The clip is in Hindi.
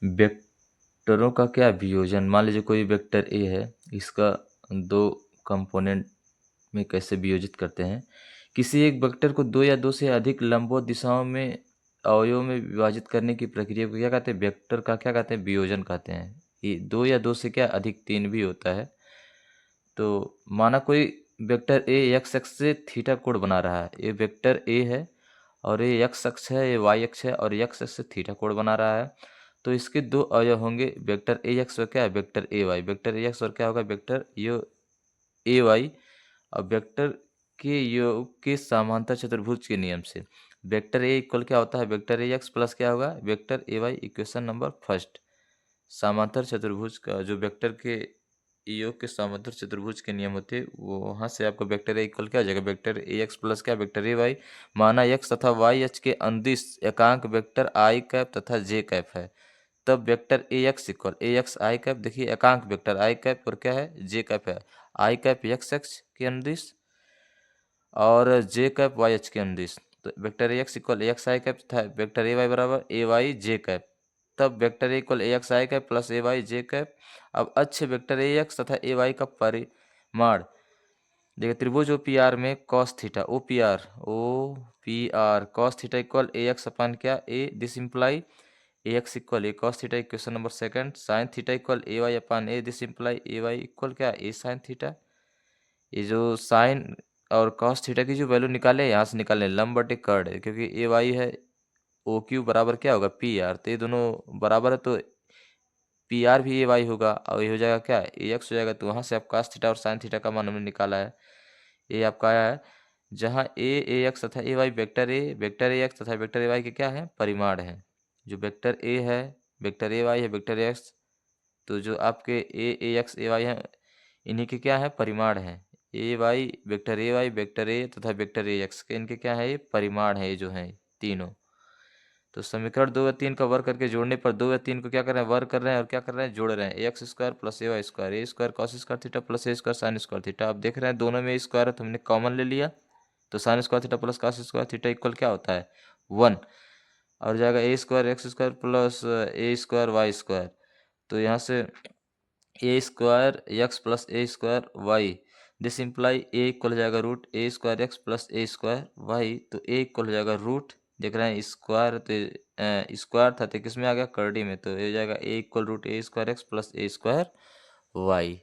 वेक्टरों का क्या वियोजन, मान लीजिए कोई वेक्टर ए है, इसका दो कंपोनेंट में कैसे वियोजित करते हैं। किसी एक वेक्टर को दो या दो से अधिक लंबवत दिशाओं में अवयवों में विभाजित करने की प्रक्रिया को क्या कहते हैं, वेक्टर का क्या कहते हैं, वियोजन कहते हैं। ये दो या दो से क्या अधिक, तीन भी होता है। तो माना कोई वेक्टर ए एक्स अक्ष से थीटा कोण बना रहा है, ये वेक्टर ए है और ये एक्स अक्ष है, ये वाई अक्ष है और एक्स अक्ष से थीटा कोण बना रहा है। तो इसके दो अवयव होंगे, वेक्टर ए एक्स और क्या है, vector a y. Vector a x और क्या होगा, वेक्टर यो ए वाई। अब वेक्टर के योग के समांतर चतुर्भुज के नियम से वेक्टर ए इक्वल क्या होता है, वेक्टर ए एक्स प्लस क्या होगा, vector a y. Equation number first, समांतर चतुर्भुज का जो वेक्टर के योग के समांतर चतुर्भुज के नियम होते हैं, वो वहाँ से आपको वेक्टर ए इक्वल क्या हो जाएगा, वेक्टर ए एक्स प्लस क्या, वेक्टर ए वाई। माना एक्स तथा वाई अक्ष के अंदिश एकांक वेक्टर आई कैप तथा जे कैप है, तब vector a x equal a x i cap, देखिए एकांक वेक्टर आई कैप और क्या है, जे कैप है। आई कैप एक्स अक्ष के अंदिश और जे कैप वाई अक्ष के अंदिश। तो vector a x equal a x i cap था, वेक्टर ए वाई बराबर ए वाई जे कैप, तब vector a equal a x i cap plus a y j cap. अब अच्छे वेक्टर ए एक्स तथा ए वाई का परिमाण देखिए, त्रिभुज ओ पी आर में cos theta O P R cos theta equal a x upon क्या a, this imply a x equal a cos theta. Equation number second, sine theta equal a y upon a, this imply a y equal क्या, ए साइन थीटा। ये जो साइन और कॉस थीटा की जो वैल्यू निकाले, यहाँ से निकाले लंब बटे कर्ड है, क्योंकि ए वाई है, ओ क्यू बराबर क्या होगा, पी आर। तो ये दोनों बराबर है, तो पी आर भी ए वाई होगा और ये हो जाएगा क्या, ए एक्स हो जाएगा। तो वहाँ से आप कॉस थीटा और साइन थीटा का मान हमने निकाला है। ये आपका आया है, जहाँ ए एक्स तथा ए वाई वेक्टर ए एक्स तथा वेक्टर ए वाई के क्या है, परिमाण है। जो वेक्टर ए है, वेक्टर ए वाई है, वेक्टर ए एक्स, तो जो आपके ए एक्स ए वाई है, इन्हीं के क्या है, परिमाण है। ए वाई वेक्टर ए तथा वेक्टर ए एक्स के इनके क्या है, ये परिमाण है, ये जो है तीनों। तो समीकरण 2 व 3 का वर्ग करके जोड़ने पर 2 व 3 को क्या कर रहे हैं, वर्ग कर रहे हैं और क्या कर रहे हैं, जोड़ रहे हैं। A x square plus a y square, a square cos square theta plus a square sine square theta. आप देख रहे हैं दोनों में स्क्वायर है, तो हमने कॉमन ले लिया, तो sine square theta plus cos square theta equal क्या होता है, 1। और जाएगा a square x square plus a square y square. तो यहाँ से a square x plus a square y, this imply a equal हो जाएगा root a square x plus a square y. तो ए इक्वल हो जाएगा रूट, देख रहे हैं स्क्वायर, तो स्क्वायर था तो किस में आ गया, कर्डी में, तो ये हो जाएगा ए equal root a square x plus a square Y.